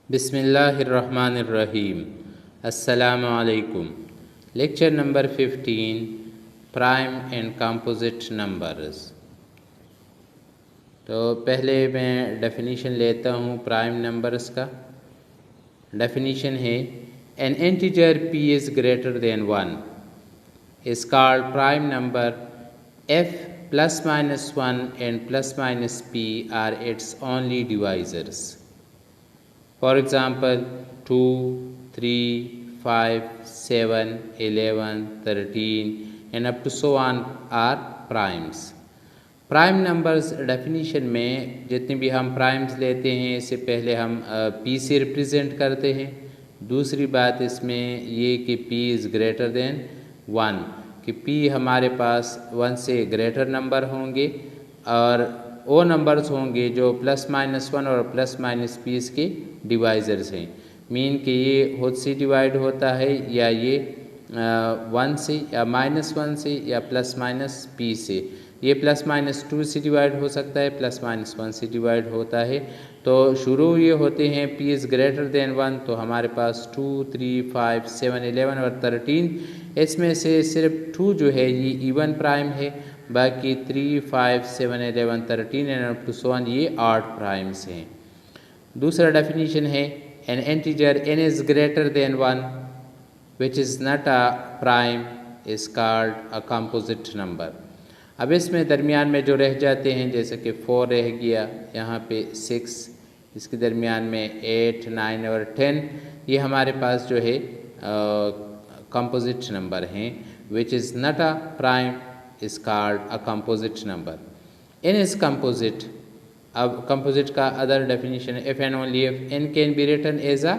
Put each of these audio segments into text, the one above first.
बिस्मिल्लाहिर्रहमानिर्रहीम। अस्सलामु अलैकुम। Lecture number 15, prime and composite numbers. तो पहले मैं डेफिनीशन लेता हूँ प्राइम नंबर्स का। डेफिनीशन है an integer p is greater than 1 is called prime number f plus minus 1 and plus minus p are its only divisors. For example, 2, 3, 5, 7, 11, 13 and up to so on are primes. Prime numbers definition में जितनी भी हम primes लेते हैं इससे पहले हम p से रिप्रेजेंट करते हैं। दूसरी बात इसमें ये कि p इज़ ग्रेटर देन 1 कि p हमारे पास 1 से ग्रेटर नंबर होंगे और वो नंबर्स होंगे जो प्लस माइनस 1 और प्लस माइनस p के डिवाइज़र्स हैं। मीन कि ये खुद से डिवाइड होता है या ये 1 से या -1 से या प्लस माइनस p से। ये प्लस माइनस 2 से डिवाइड हो सकता है, प्लस माइनस 1 से डिवाइड होता है। तो शुरू ये होते हैं p इज़ ग्रेटर देन 1 तो हमारे पास 2, 3, 5, 7, 11 और 13। इसमें से सिर्फ 2 जो है ये इवन प्राइम है, बाकी 3, 5, 7, 11, 13 and up to so on ये ऑड प्राइम्स हैं। दूसरा डेफिनीशन है an integer n is greater than 1 which is not a prime is called a composite number. अब इसमें दरमियान में जो रह जाते हैं जैसे कि 4 रह गया, यहाँ पे 6, इसके दरमियान में 8, 9 और 10, ये हमारे पास जो है कंपोजिट नंबर हैं which is not a prime is called a composite number. n is composite. अब कंपोजिट का other definition if and only if n can be written as a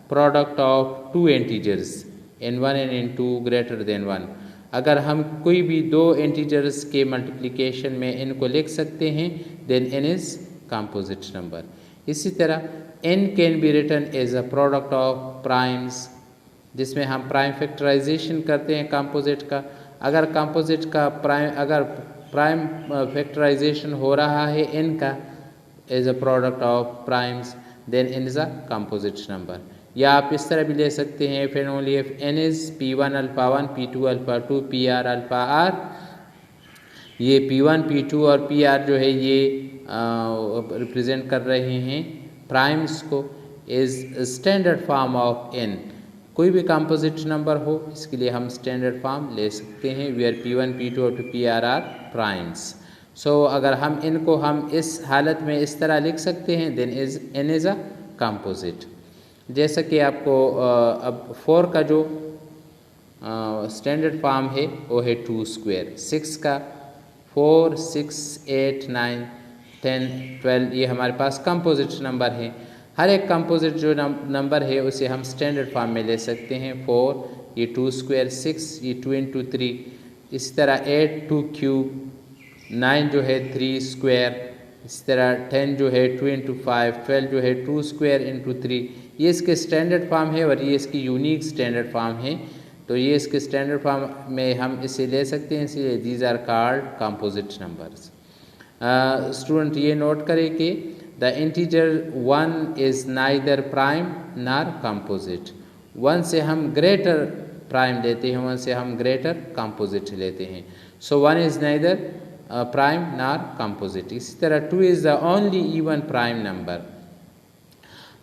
product of 2 integers n1 and n2 greater than 1। अगर हम कोई भी 2 integers के multiplication में n को लिख सकते हैं then n is composite number. इसी तरह n can be written as a product of primes जिसमें हम प्राइम फैक्टराइजेशन करते हैं कंपोजिट का। अगर कंपोजिट का प्राइम फैक्टराइजेशन हो रहा है n का as a product of primes then n is a composite number. या आप इस तरह भी ले सकते हैं if and only if n is p1 alpha 1 p2 alpha 2 pr alpha r। ये p1 p2 और pr जो है ये रिप्रेजेंट कर रहे हैं प्राइम्स को is standard form of n। कोई भी कंपोजिट नंबर हो इसके लिए हम स्टैंडर्ड फॉर्म ले सकते हैं वेयर p1 p2 और pr आर प्राइम्स। सो अगर हम इनको हम इस हालत में इस तरह लिख सकते हैं then n is a composite. जैसा कि आपको अब 4 का जो स्टैंडर्ड फॉर्म है वो है 2 स्क्वायर। 6 का 4, 6, 8, 9, 10, 12 ये हमारे पास कंपोजिट नंबर है। हर एक कंपोजिट जो नंबर है उसे हम स्टैंडर्ड फॉर्म में ले सकते हैं। 4 ये 2 स्क्वायर, 6 ये 2 इंटू 3, इसी तरह 8 2 क्यूब, 9 जो है 3 स्क्वायर, इसी तरह 10 जो है 2 इंटू 5, 12 जो है 2 स्क्वायर इंटू 3। ये इसके स्टैंडर्ड फॉर्म है और ये इसकी यूनिक स्टैंडर्ड फॉर्म है। तो ये इसके स्टैंडर्ड फॉर्म में हम इसे ले सकते हैं, इसलिए these are called composite numbers. Student ये नोट करें कि the integer 1 is neither prime nor composite. 1 से हम ग्रेटर प्राइम लेते हैं, 1 से हम ग्रेटर कंपोजिट लेते हैं। So 1 is neither prime nor composite. इसी तरह 2 is the only even prime number.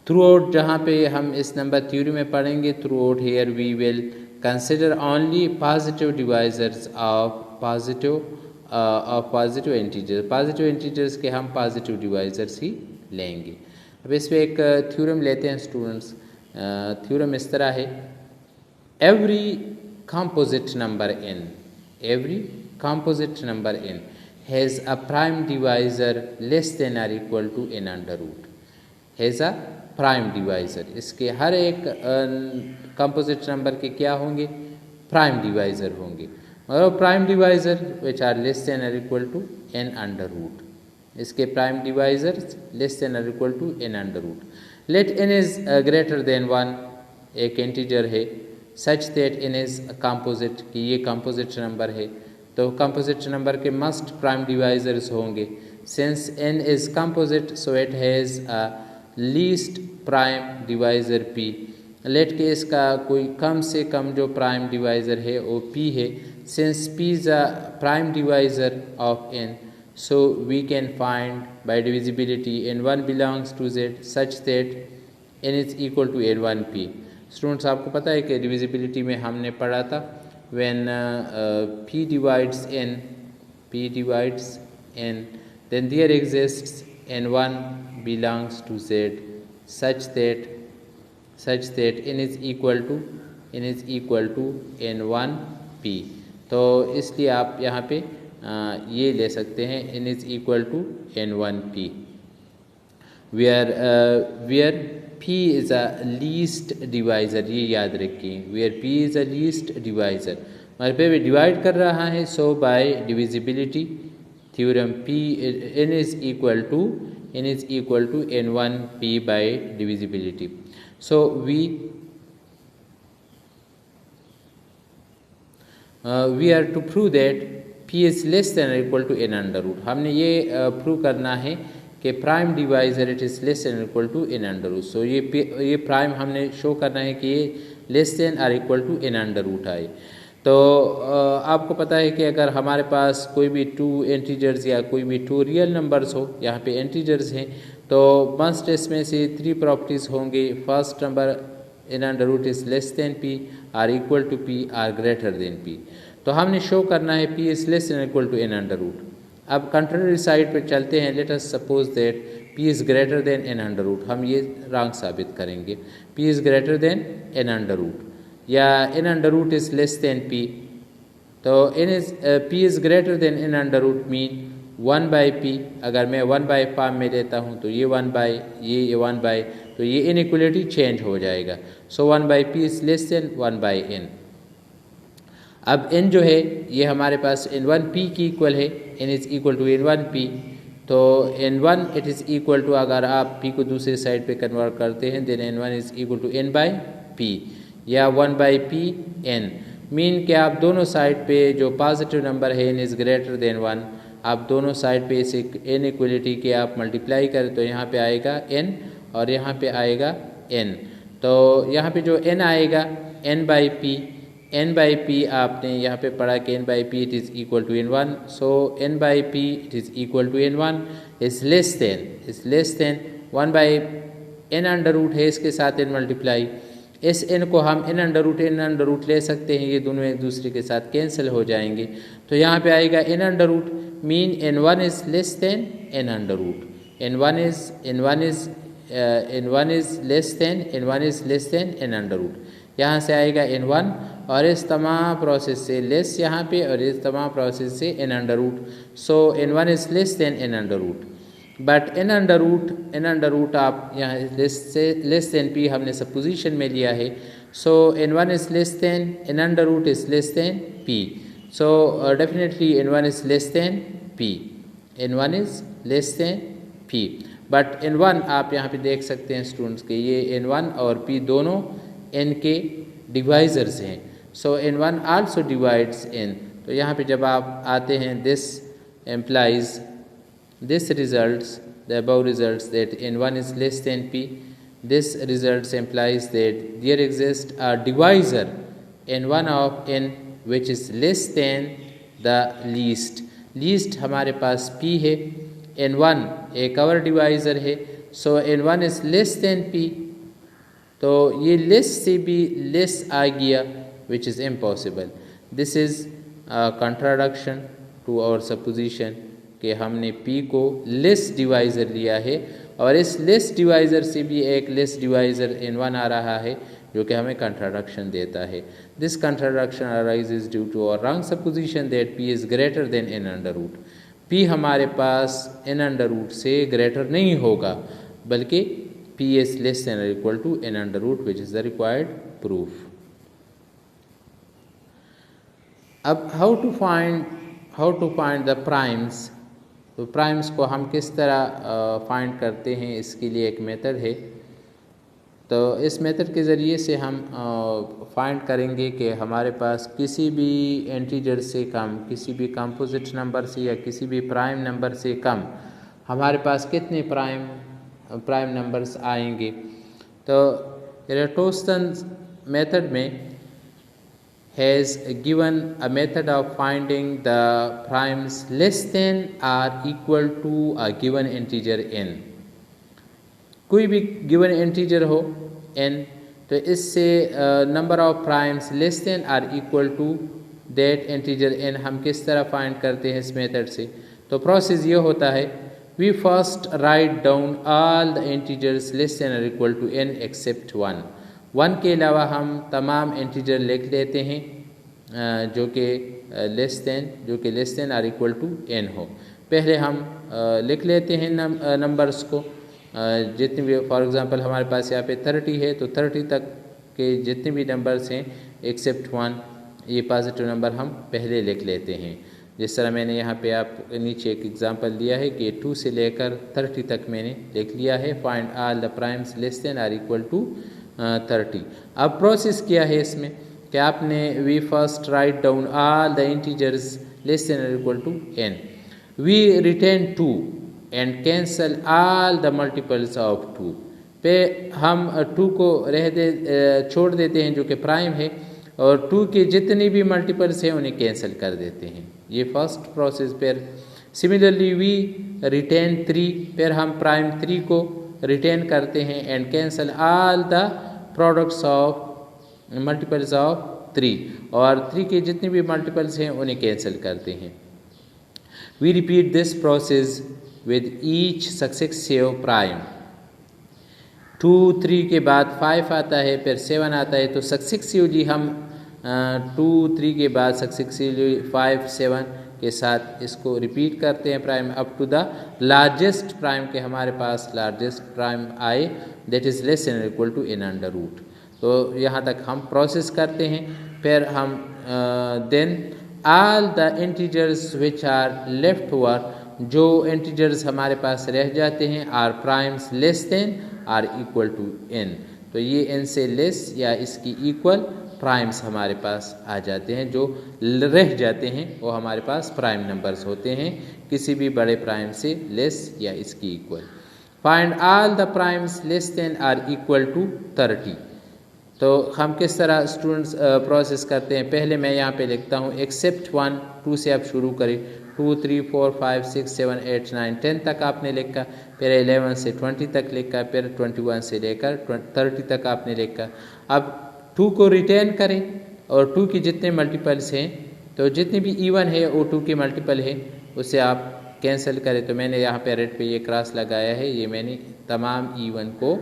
Throughout जहाँ पे हम इस नंबर थ्योरी में पढ़ेंगे, throughout here we will consider only positive divisors of positive integer. Positive integers के हम पॉजिटिव डिवाइजर्स ही लेंगे। अब इसमें एक थ्योरम लेते हैं स्टूडेंट्स। थ्योरम इस तरह है every composite number n has a prime divisor less than और equal to n under root. Has a prime divisor, इसके हर एक कंपोजिट नंबर के क्या होंगे, प्राइम डिवाइज़र होंगे। और prime divisor which are less than और equal to n under root. इसके प्राइम डिवाइज़र लेस देन और equal to n under root. Let n is greater than 1, एक इंटीजर है, such that n is composite कि ये composite number है। तो composite number के मस्ट प्राइम डिवाइज़र्स होंगे। Since n is composite so it has least prime divisor p। Let के इसका कोई कम से कम जो प्राइम डिवाइज़र है वो p है। Since p is a prime divisor of n, so we can find by divisibility n1 belongs to z such that n is equal to n1p। Students आपको पता है कि डिविजिबिलिटी में हमने पढ़ा था when p divides n then there exists n1 belongs to z such that n is equal to n1p। तो इसलिए आप यहाँ पे ये ले सकते हैं n is equal to n1p where p is a least divisor। ये याद रखिए where p is a least divisor, हमारे पे डिवाइड कर रहा है। So by divisibility theorem n is equal to n1p by divisibility। so we are to prove that p is less than or equal to n under root। हमने ये prove करना है कि prime divisor it is less than equal to n under root. So ये prime हमने show करना है कि ये लेस देन और equal to n under root आए। तो आपको पता है कि अगर हमारे पास कोई भी टू इंटीजर्स या कोई भी टू रियल नंबर्स हो, यहाँ पे इंटीजर्स हैं, तो मस्ट इसमें से 3 प्रॉपर्टीज़ होंगे। First number n under root is less than p or equal to p or greater than p। तो हमने शो करना है p is less than equal to n under root. अब कंट्रारी साइड पर चलते हैं। Let us suppose that p is greater than n under root. हम ये रॉन्ग साबित करेंगे। p is greater than n under root या n under root is less than p। तो p is greater than n under root mean 1 by p। अगर मैं 1 by form में लेता हूँ तो ये 1 बाई ये 1 बाई, तो ये इनइक्वलिटी चेंज हो जाएगा। सो 1 by p is less than 1 by n। अब n जो है ये हमारे पास n1p की इक्वल है, n is equal to n1p। तो n1 it is equal to, अगर आप p को दूसरे साइड पे कन्वर्ट करते हैं then n1 is equal to n by p या 1 बाई p n। मीन कि आप दोनों साइड पे जो पॉजिटिव नंबर है n इज़ ग्रेटर देन 1, आप दोनों साइड पे इसे n इक्वलिटी के आप मल्टीप्लाई करें तो यहाँ पे आएगा n और यहाँ पे आएगा n। तो यहाँ पे जो n आएगा n बाई p आपने यहाँ पे पढ़ा कि n by p it is equal to n1। So n by p it is equal to n1 is less than 1 by n under root है, इसके साथ n मल्टीप्लाई। इस n को हम n अंडर रूट ले सकते हैं, ये दोनों एक दूसरे के साथ कैंसिल हो जाएंगे। तो यहाँ पे आएगा n under root mean n1 is less than n under root. n1 is less than n under root. यहाँ से आएगा n1 और इस तमाम प्रोसेस से लेस यहाँ पे और इस तमाम प्रोसेस से n under root. So n1 is less than n under root. But n under root आप यहाँ लेस देन p हमने सपोजिशन में लिया है। So n1 is less than n under root is less than p। So definitely n1 is less than p। But n1 आप यहाँ पे देख सकते हैं स्टूडेंट्स के ये n1 और p दोनों n के डिवाइज़र्स हैं। सो n1 आल्सो डिवाइड्स n। तो यहाँ पे जब आप आते हैं this results the above results that n1 is less than p। This results implies that there exists a divisor n1 of n which is less than the least हमारे पास p है, n1 एक और डिवाइज़र है। So n1 is less than p। तो ये less से भी less आ गया which is impossible. This is contradiction to our supposition कि हमने p को लेस डिवाइज़र लिया है और इस लेस डिवाइज़र से भी एक लेस डिवाइज़र n1 आ रहा है जो कि हमें कंट्राडक्शन देता है। This contradiction arises due to our wrong supposition that p is greater than n under root. p हमारे पास n अंडर रूट से ग्रेटर नहीं होगा बल्कि p is less than or equal to n under root which is the required proof। अब how to find the primes। तो primes को हम किस तरह फाइंड करते हैं, इसके लिए एक मेथड है। तो इस मेथड के ज़रिए से हम फाइंड करेंगे कि हमारे पास किसी भी इंटीजर से कम, किसी भी कंपोजिट नंबर से या किसी भी प्राइम नंबर से कम हमारे पास कितने प्राइम प्राइम नंबर्स आएंगे। तो इरेटोस्थेन्स मेथड में has given a method of finding the primes less than or equal to a given integer n। कोई भी गिवन इंटीजर हो n, तो इससे number of primes less than or equal to that integer n हम किस तरह find करते हैं इस मेथड से। तो प्रोसेस ये होता है, we first write down all the integers less than or equal to n except 1 के अलावा हम तमाम इंटीजर लिख लेते हैं जो कि less than or equal to n हो। पहले हम लिख लेते हैं नंबर्स को, जितने भी, फॉर एग्ज़ाम्पल हमारे पास यहाँ पे 30 है, तो 30 तक के जितने भी नंबर्स हैं एक्सेप्ट 1, ये पॉजिटिव नंबर हम पहले लिख लेते हैं। जिस तरह मैंने यहाँ पे आप नीचे एक एग्जांपल दिया है कि 2 से लेकर 30 तक मैंने लिख लिया है। Find all the primes less than or equal to 30। अब प्रोसेस किया है इसमें कि आपने we first write down all the integers less than or equal to n, we retain 2 and cancel all the multiples of 2 पे हम 2 को छोड़ देते हैं जो कि प्राइम है, और 2 के जितने भी मल्टीपल्स हैं उन्हें कैंसिल कर देते हैं। ये फर्स्ट प्रोसेस। फिर सिमिलरली वी रिटेन 3, फिर हम प्राइम 3 को रिटेन करते हैं and cancel all the products of multiples of 3, और 3 के जितने भी मल्टीपल्स हैं उन्हें कैंसिल करते हैं। We repeat this process with each successive prime. 2, 3 के बाद 5 आता है, फिर 7 आता है, तो सक्सेसिवली हम 2, 3 के बाद सक्सेसिवली 5, 7 के साथ इसको रिपीट करते हैं prime up to the largest prime के हमारे पास लार्जेस्ट प्राइम आए, that is less than equal to n under root. तो यहाँ तक हम प्रोसेस करते हैं। फिर हम then all the integers which are left over, जो इंटीजर्स हमारे पास रह जाते हैं, are primes less than or equal to n, तो ये n से लेस या इसकी इक्वल प्राइम्स हमारे पास आ जाते हैं। जो रह जाते हैं वो हमारे पास प्राइम नंबर्स होते हैं, किसी भी बड़े प्राइम से लेस या इसकी equal. Find all the primes less than or equal to 30। तो हम किस तरह स्टूडेंट्स प्रोसेस करते हैं, पहले मैं यहाँ पे लिखता हूँ एक्सेप्ट 1, 2 से आप शुरू करें, 2, 3, 4, 5, 6, 7, 8, 9, 10 तक आपने लिखा, फिर 11 से 20 तक लिखा, फिर 21 से लेकर 30 तक आपने लिखा। अब 2 को रिटेन करें और 2 की जितने मल्टीपल्स हैं, तो जितनी भी इवन है वो 2 के मल्टीपल है, उसे आप कैंसिल करें। तो मैंने यहाँ पे रेड पे ये क्रॉस लगाया है, ये मैंने तमाम इवन को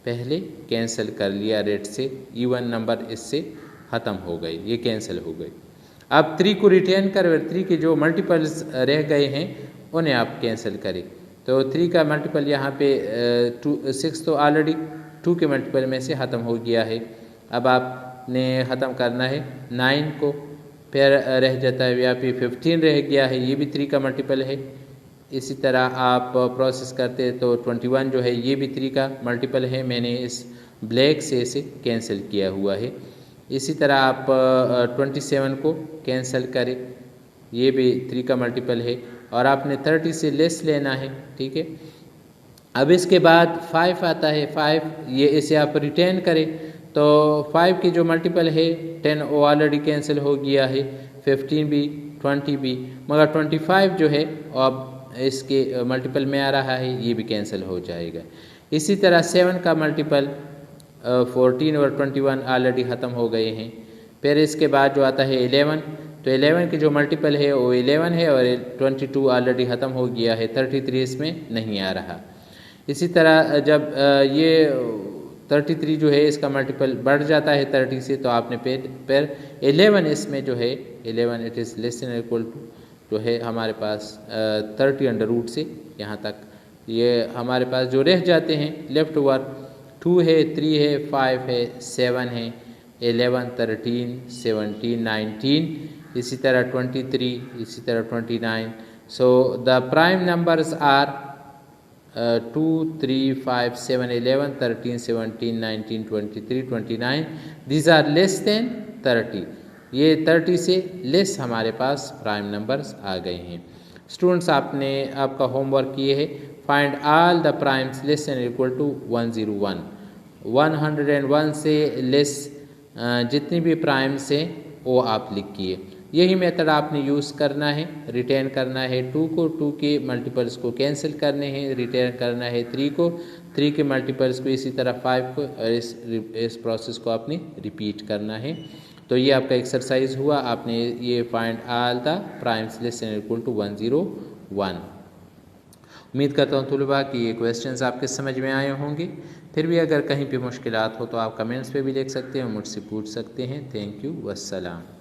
पहले कैंसिल कर लिया रेड से, इवन नंबर इससे ख़त्म हो गए, ये कैंसिल हो गए। अब 3 को रिटेन कर 3 के जो मल्टीपल्स रह गए हैं उन्हें आप कैंसिल करें। तो 3 का मल्टीपल यहाँ पे 6 तो ऑलरेडी 2 के मल्टीपल में से ख़त्म हो गया है। अब आपने ख़त्म करना है 9 को, फिर रह जाता है यहाँ पे 15 रह गया है, ये भी 3 का मल्टीपल है। इसी तरह आप प्रोसेस करते हैं तो 21 जो है ये भी 3 का मल्टीपल है, मैंने इस ब्लैक से इसे कैंसिल किया हुआ है। इसी तरह आप 27 को कैंसिल करें, ये भी 3 का मल्टीपल है, और आपने 30 से लेस लेना है, ठीक है। अब इसके बाद 5 आता है, 5 ये इसे आप रिटेन करें, तो 5 की जो मल्टीपल है 10 वो ऑलरेडी कैंसिल हो गया है, 15 भी 20 भी, मगर 25 जो है अब इसके मल्टीपल में आ रहा है, ये भी कैंसिल हो जाएगा। इसी तरह 7 का मल्टीपल 14 और 21 ऑलरेडी ख़त्म हो गए हैं। फिर इसके बाद जो आता है 11, तो 11 के जो मल्टीपल है वो 11 है, और 22 ऑलरेडी ख़त्म हो गया है, 33 इसमें नहीं आ रहा। इसी तरह जब ये 33 जो है इसका मल्टीपल बढ़ जाता है 30 से, तो आपने फिर 11 इसमें जो है 11 it is less than equal to जो है हमारे पास 30 अंडर रूट से यहाँ तक, ये हमारे पास जो रह जाते हैं लेफ्ट ओवर 2 है, 3 है, 5 है, 7 है, 11, 13, 17, 19, इसी तरह 23, इसी तरह 29। So the prime numbers are 2, 3, 5, 7, 11, 13, 17, 19, 23, 29, these are less than 30। ये 30 से लेस हमारे पास प्राइम नंबर्स आ गए हैं। स्टूडेंट्स आपने आपका होमवर्क ये है, find all the primes less than equal to 101। 101 से लेस जितनी भी प्राइम्स हैं वो आप लिखिए। यही मेथड आपने यूज़ करना है। रिटर्न करना है 2 को, 2 के मल्टीपल्स को कैंसिल करने हैं, रिटर्न करना है 3 को, 3 के मल्टीपल्स को, इसी तरह 5 को, और इस प्रोसेस को आपने रिपीट करना है। तो ये आपका एक्सरसाइज हुआ। आपने ये find all the primes less than equal to 101। उम्मीद करता हूँ तुलबा कि ये क्वेश्चंस आपके समझ में आए होंगे। फिर भी अगर कहीं पे मुश्किलात हो तो आप कमेंट्स पे भी लिख सकते हैं, मुझसे पूछ सकते हैं। Thank you, वस्सलाम।